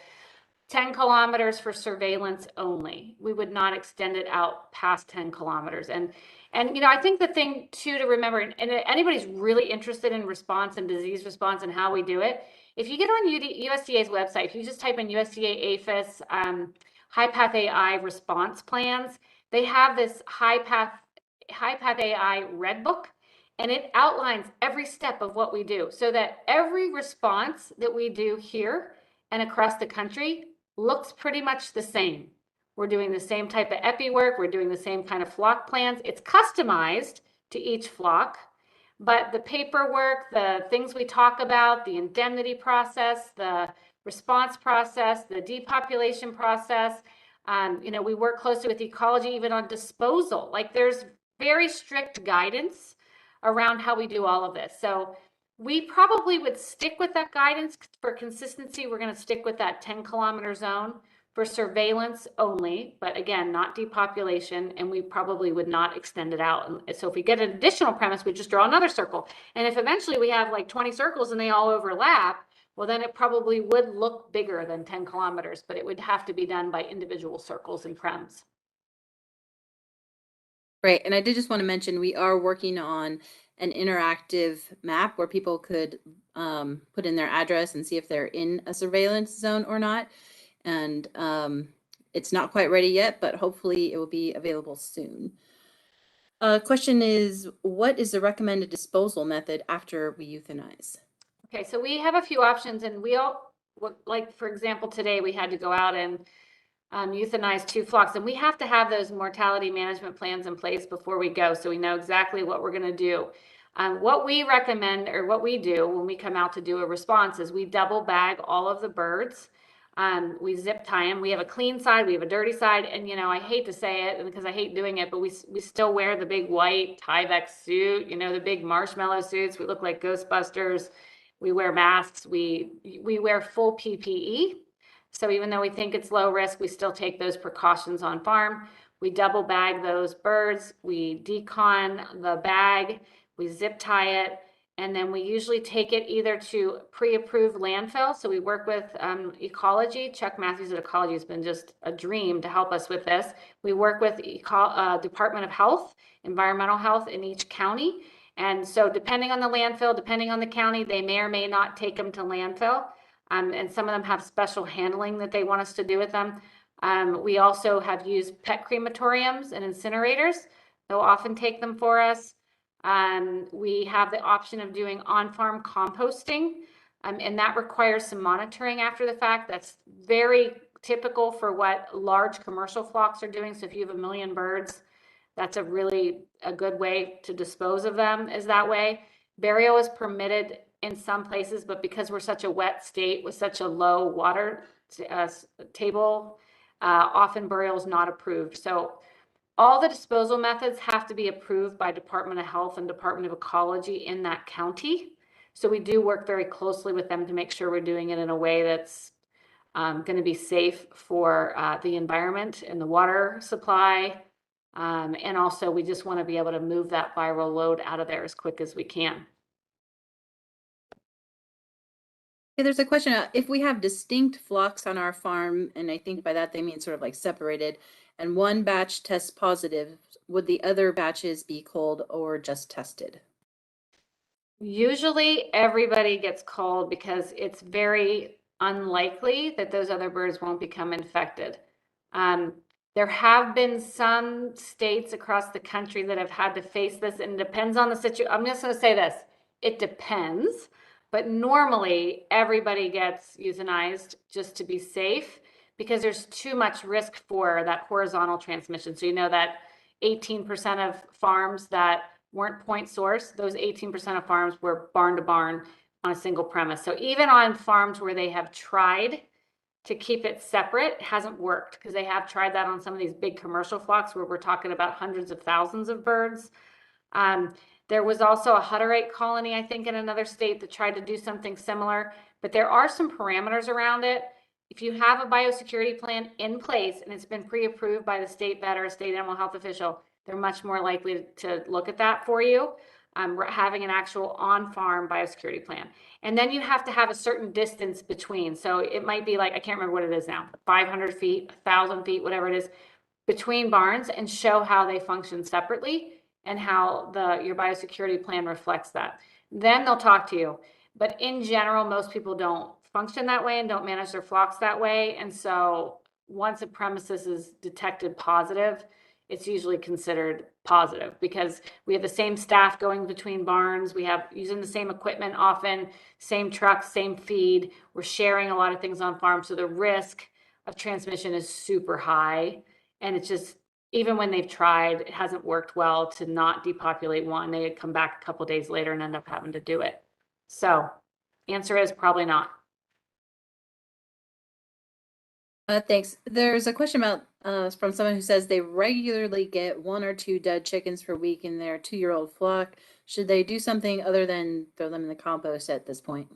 10 kilometers for surveillance only. We would not extend it out past 10 kilometers. And I think the thing too to remember, and anybody's really interested in response and disease response and how we do it, if you get on USDA's website, if you just type in USDA APHIS high path AI response plans, they have this high path AI red book, and it outlines every step of what we do so that every response that we do here and across the country looks pretty much the same. We're doing the same type of epi work. We're doing the same kind of flock plans. It's customized to each flock, but the paperwork, the things we talk about, the indemnity process, the response process, the depopulation process, we work closely with ecology even on disposal. Like there's very strict guidance around how we do all of this. So we probably would stick with that guidance for consistency. We're going to stick with that 10-kilometer zone for surveillance only, but again, not depopulation, and we probably would not extend it out. And so if we get an additional premise, we just draw another circle. And if eventually we have like 20 circles and they all overlap, well, then it probably would look bigger than 10 kilometers, but it would have to be done by individual circles and prems. Right. And I did just want to mention we are working on an interactive map where people could put in their address and see if they're in a surveillance zone or not. And it's not quite ready yet, but hopefully it will be available soon. Question is, what is the recommended disposal method after we euthanize? Okay, so we have a few options, and like for example, today we had to go out and euthanize 2 flocks, and we have to have those mortality management plans in place before we go, so we know exactly what we're going to do. What we recommend, or what we do when we come out to do a response, is we double bag all of the birds. We zip tie them. We have a clean side, we have a dirty side, and I hate to say it because I hate doing it, but we still wear the big white Tyvek suit, the big marshmallow suits. We look like Ghostbusters. We wear masks. We wear full PPE. So even though we think it's low risk, we still take those precautions on farm. We double bag those birds. We decon the bag. We zip tie it. And then we usually take it either to pre-approved landfill. So we work with ecology. Chuck Matthews at Ecology has been just a dream to help us with this. We work with Department of Health, Environmental Health in each county. And so depending on the landfill, depending on the county, they may or may not take them to landfill. And some of them have special handling that they want us to do with them. We also have used pet crematoriums and incinerators. They'll often take them for us. We have the option of doing on-farm composting, and that requires some monitoring after the fact. That's very typical for what large commercial flocks are doing. So if you have 1 million birds, that's a good way to dispose of them, is that way. Burial is permitted in some places, but because we're such a wet state with such a low water table, often burial is not approved. So All the disposal methods have to be approved by Department of Health and Department of Ecology in that county. So we do work very closely with them to make sure we're doing it in a way that's going to be safe for the environment and the water supply. And also, we just want to be able to move that viral load out of there as quick as we can. Yeah, there's a question, if we have distinct flocks on our farm, and I think by that they mean sort of like separated, and one batch tests positive, would the other batches be culled or just tested? Usually everybody gets culled because it's very unlikely that those other birds won't become infected. There have been some states across the country that have had to face this, and it depends on the situation. I'm just going to say this, it depends, but normally everybody gets euthanized just to be safe because there's too much risk for that horizontal transmission. So you know that 18% of farms that weren't point source, those 18% of farms were barn to barn on a single premise. So even on farms where they have tried to keep it separate, it hasn't worked because they have tried that on some of these big commercial flocks where we're talking about hundreds of thousands of birds. There was also a Hutterite colony, I think, in another state that tried to do something similar, but there are some parameters around it. If you have a biosecurity plan in place and it's been pre-approved by the state vet or a state animal health official, they're much more likely to look at that for you. Having an actual on-farm biosecurity plan. And then you have to have a certain distance between. So it might be like, I can't remember what it is now, 500 feet, 1,000 feet, whatever it is, between barns, and show how they function separately and how your biosecurity plan reflects that. Then they'll talk to you. But in general, most people don't function that way and don't manage their flocks that way. And so once a premises is detected positive, it's usually considered positive because we have the same staff going between barns. We have using the same equipment often, same trucks, same feed. We're sharing a lot of things on farm. So the risk of transmission is super high. And it's just, even when they've tried, it hasn't worked well to not depopulate one. They had come back a couple days later and end up having to do it. So answer is probably not. Thanks. There's a question about from someone who says they regularly get 1 or 2 dead chickens per week in their 2-year-old flock. Should they do something other than throw them in the compost at this point?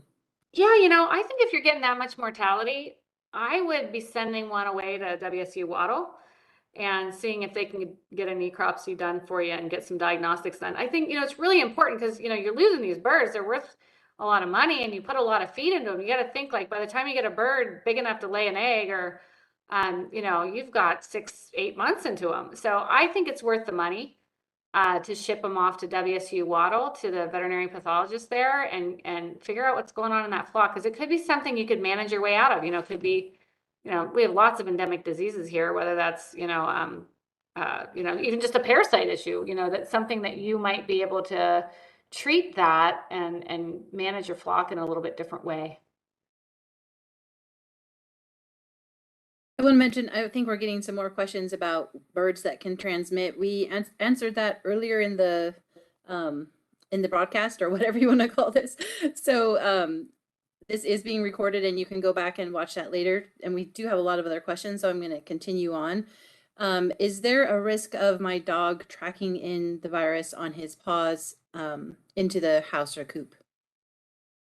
Yeah, I think if you're getting that much mortality, I would be sending one away to WSU Wattle and seeing if they can get a necropsy done for you and get some diagnostics done. I think, it's really important because, you're losing these birds. They're worth a lot of money and you put a lot of feed into them. You got to think like by the time you get a bird big enough to lay an egg or, you've got 6-8 months into them. So I think it's worth the money to ship them off to WSU Wattle, to the veterinary pathologist there and figure out what's going on in that flock. Because it could be something you could manage your way out of, it could be, we have lots of endemic diseases here, whether that's, even just a parasite issue, that's something that you might be able to treat that and manage your flock in a little bit different way. I want to mention, I think we're getting some more questions about birds that can transmit. We answered that earlier in the broadcast or whatever you want to call this. So this is being recorded and you can go back and watch that later. And we do have a lot of other questions, so I'm going to continue on. Is there a risk of my dog tracking in the virus on his paws into the house or coop?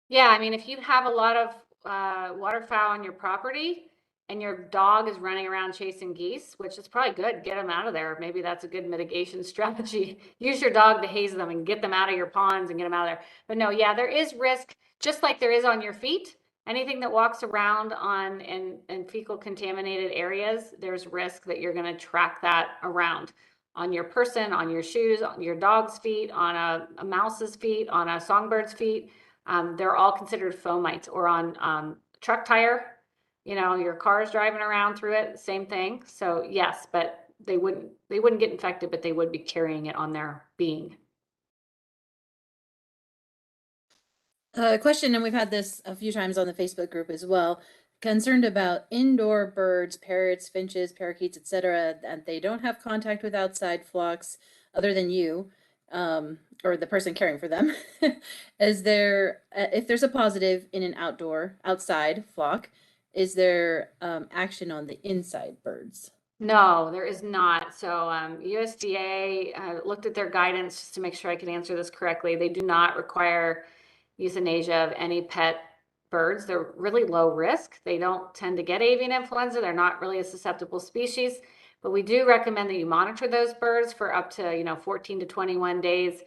Yeah, I mean, if you have a lot of waterfowl on your property and your dog is running around chasing geese, which is probably good, get them out of there. Maybe that's a good mitigation strategy. Use your dog to haze them and get them out of your ponds and get them out of there. But no, yeah, there is risk, just like there is on your feet. Anything that walks around on in fecal contaminated areas, there's risk that you're going to track that around on your person, on your shoes, on your dog's feet, on a mouse's feet, on a songbird's feet. They're all considered fomites, or on truck tire, your car's driving around through it, same thing. So yes, but they wouldn't get infected, but they would be carrying it on their being. Question, and we've had this a few times on the Facebook group as well. Concerned about indoor birds, parrots, finches, parakeets, etc., that they don't have contact with outside flocks other than you, or the person caring for them. Is there, if there's a positive in an outside flock, is there action on the inside birds? No, there is not. So USDA looked at their guidance just to make sure I can answer this correctly. They do not require euthanasia of any pet birds. They're really low risk. They don't tend to get avian influenza. They're not really a susceptible species, but we do recommend that you monitor those birds for up to 14 to 21 days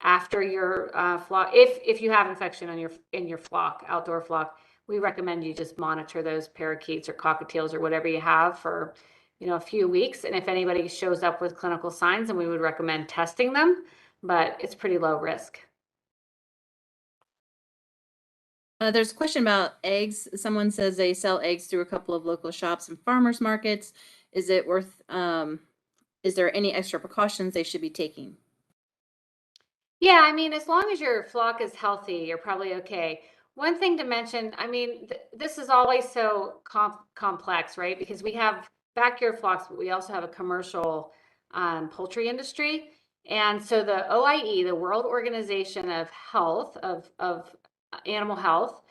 after your flock. If you have infection on your flock, outdoor flock, we recommend you just monitor those parakeets or cockatiels or whatever you have for a few weeks. And if anybody shows up with clinical signs, then we would recommend testing them, but it's pretty low risk. There's a question about eggs. Someone says they sell eggs through a couple of local shops and farmers markets. Is it worth, is there any extra precautions they should be taking? Yeah, I mean, as long as your flock is healthy, you're probably okay. One thing to mention, I mean, this is always so complex, right? Because we have backyard flocks, but we also have a commercial poultry industry. And so the OIE, the World Organization of Health, of Animal Health,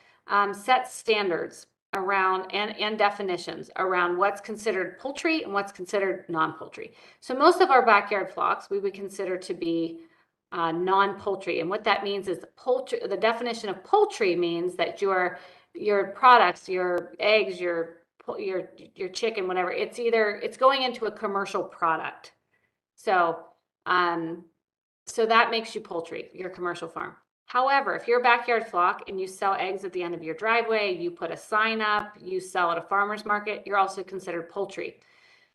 sets standards around and definitions around what's considered poultry and what's considered non-poultry. So most of our backyard flocks we would consider to be non-poultry. And what that means is poultry, the definition of poultry means that your products, your eggs, your chicken, whatever, it's going into a commercial product. So so that makes you poultry, your commercial farm. However, if you're a backyard flock and you sell eggs at the end of your driveway, you put a sign up, you sell at a farmer's market, you're also considered poultry.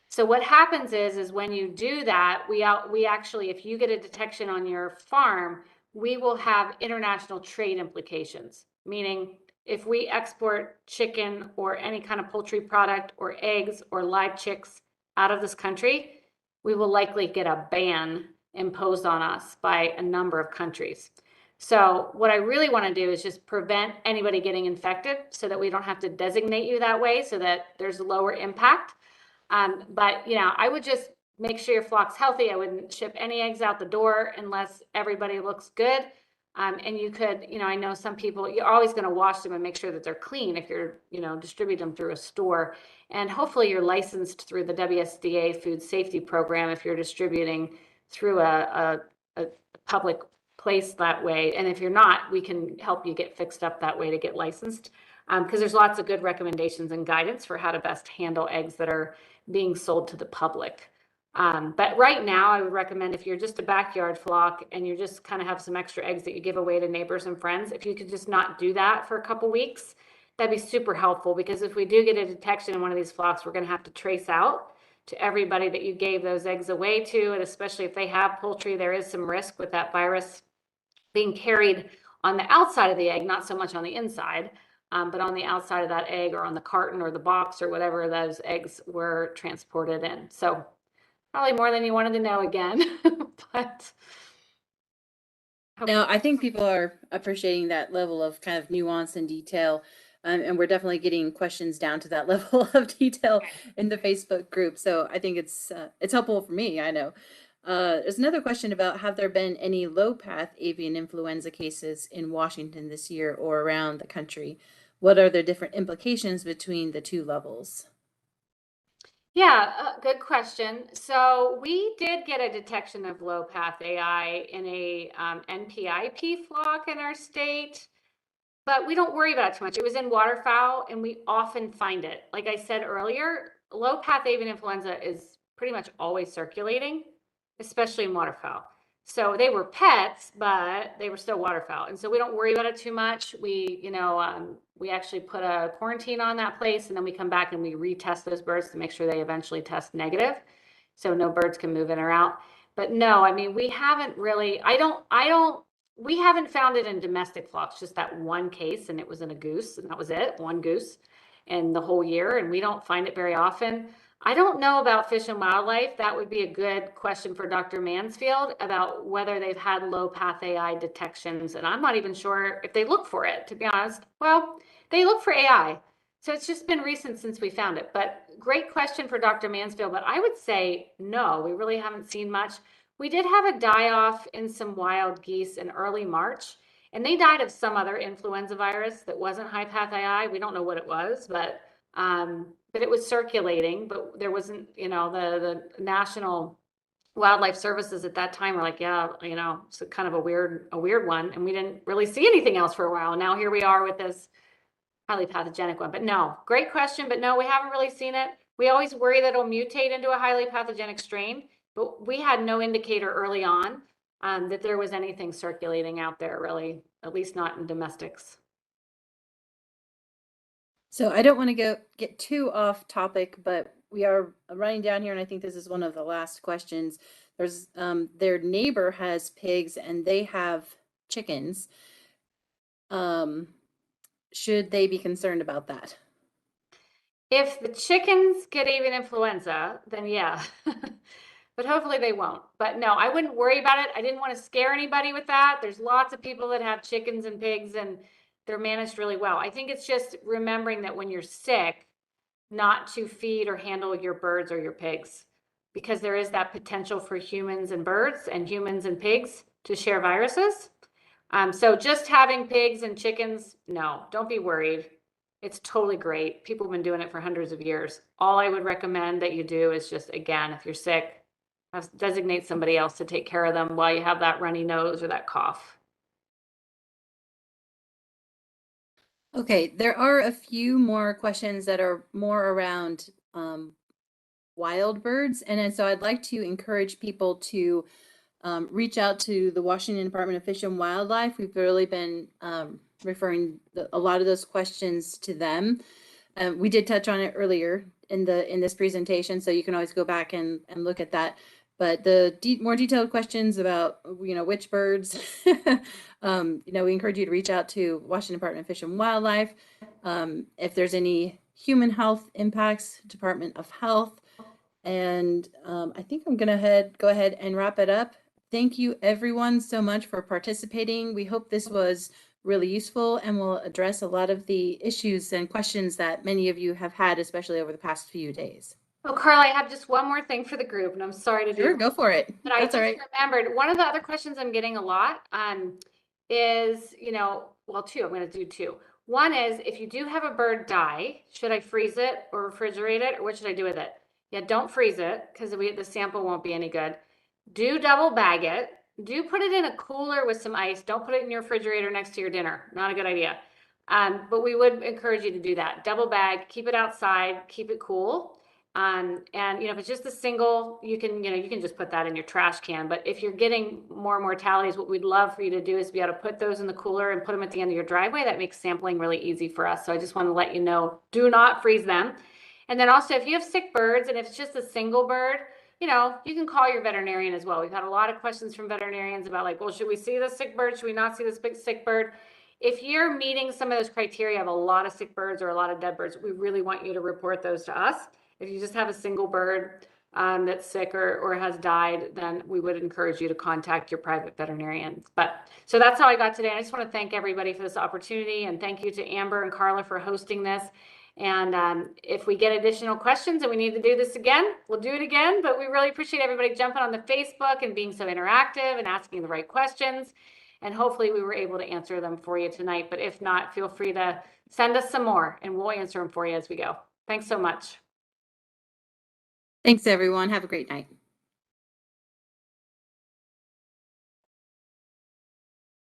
So what happens is when you do that, we actually, if you get a detection on your farm, we will have international trade implications. Meaning, if we export chicken or any kind of poultry product or eggs or live chicks out of this country, we will likely get a ban imposed on us by a number of countries. So what I really want to do is just prevent anybody getting infected so that we don't have to designate you that way, so that there's lower impact. But I would just make sure your flock's healthy. I wouldn't ship any eggs out the door unless everybody looks good. And you could, I know some people, you're always going to wash them and make sure that they're clean if you're, distributing them through a store. And hopefully you're licensed through the WSDA food safety program if you're distributing through a public place that way. And if you're not, we can help you get fixed up that way to get licensed. Because there's lots of good recommendations and guidance for how to best handle eggs that are being sold to the public. But right now, I would recommend if you're just a backyard flock and you just kind of have some extra eggs that you give away to neighbors and friends, if you could just not do that for a couple weeks, that'd be super helpful. Because if we do get a detection in one of these flocks, we're going to have to trace out to everybody that you gave those eggs away to. And especially if they have poultry, there is some risk with that virus being carried on the outside of the egg, not so much on the inside. But on the outside of that egg or on the carton or the box or whatever those eggs were transported in. So probably more than you wanted to know again, but. No, I think people are appreciating that level of kind of nuance and detail. And we're definitely getting questions down to that level of detail in the Facebook group. So I think it's helpful for me, I know. There's another question about, have there been any low path avian influenza cases in Washington this year or around the country? What are the different implications between the two levels? Yeah, good question. So we did get a detection of low path AI in a NPIP flock in our state, but we don't worry about it too much. It was in waterfowl, and we often find it. Like I said earlier, low path avian influenza is pretty much always circulating, especially in waterfowl. So they were pets, but they were still waterfowl, and so we don't worry about it too much. We actually put a quarantine on that place, and then we come back and we retest those birds to make sure they eventually test negative, so no birds can move in or out. But no, I mean, we haven't really. We haven't found it in domestic flocks, just that one case, and it was in a goose, and that was it, one goose in the whole year, and we don't find it very often. I don't know about Fish and Wildlife. That would be a good question for Dr. Mansfield about whether they've had low path AI detections. And I'm not even sure if they look for it, to be honest. Well, they look for AI. So it's just been recent since we found it. But great question for Dr. Mansfield. But I would say no, we really haven't seen much. We did have a die-off in some wild geese in early March, and they died of some other influenza virus that wasn't high path AI. We don't know what it was, but but it was circulating, but there wasn't, you know, the National Wildlife Services at that time were like, yeah, you know, it's kind of a weird one. And we didn't really see anything else for a while. Now here we are with this highly pathogenic one. But no, great question. But no, we haven't really seen it. We always worry that it'll mutate into a highly pathogenic strain, but we had no indicator early on that there was anything circulating out there, really, at least not in domestics. So I don't want to get too off topic, but we are running down here, and I think this is one of the last questions. There's their neighbor has pigs and they have chickens. Should they be concerned about that? If the chickens get avian influenza, then yeah. But hopefully they won't. But no, I wouldn't worry about it. I didn't want to scare anybody with that. There's lots of people that have chickens and pigs and they're managed really well. I think it's just remembering that when you're sick, not to feed or handle your birds or your pigs, because there is that potential for humans and birds and humans and pigs to share viruses. So just having pigs and chickens, no, don't be worried. It's totally great. People have been doing it for hundreds of years. All I would recommend that you do is just, again, if you're sick, designate somebody else to take care of them while you have that runny nose or that cough. Okay, there are a few more questions that are more around wild birds. And then so I'd like to encourage people to reach out to the Washington Department of Fish and Wildlife. We've really been referring a lot of those questions to them. We did touch on it earlier in this presentation, so you can always go back and look at that. But the more detailed questions about, you know, which birds, you know, we encourage you to reach out to Washington Department of Fish and Wildlife. If there's any human health impacts, Department of Health. And I think I'm gonna go ahead and wrap it up. Thank you everyone so much for participating. We hope this was really useful and will address a lot of the issues and questions that many of you have had, especially over the past few days. Oh, Carla, I have just one more thing for the group, and I'm sorry to Sure, go for it. But I That's just all right. remembered one of the other questions I'm getting a lot is, you know, well, two, I'm going to do two. One is, if you do have a bird die, should I freeze it or refrigerate it, or what should I do with it? Yeah, don't freeze it because the sample won't be any good. Do double bag it. Do put it in a cooler with some ice. Don't put it in your refrigerator next to your dinner. Not a good idea. But we would encourage you to do that. Double bag, keep it outside, keep it cool. And you know, if it's just a single, you can just put that in your trash can. But if you're getting more mortalities, what we'd love for you to do is be able to put those in the cooler and put them at the end of your driveway. That makes sampling really easy for us. So I just want to let you know, do not freeze them. And then also, if you have sick birds and if it's just a single bird, you know, you can call your veterinarian as well. We've had a lot of questions from veterinarians about like, well, should we see this sick bird? Should we not see this big sick bird? If you're meeting some of those criteria of a lot of sick birds or a lot of dead birds, we really want you to report those to us. If you just have a single bird that's sick or has died, then we would encourage you to contact your private veterinarians. But so that's how I got today. I just want to thank everybody for this opportunity, and thank you to Amber and Carla for hosting this. And if we get additional questions and we need to do this again, we'll do it again. But we really appreciate everybody jumping on the Facebook and being so interactive and asking the right questions. And hopefully we were able to answer them for you tonight. But if not, feel free to send us some more and we'll answer them for you as we go. Thanks so much. Thanks, everyone. Have a great night.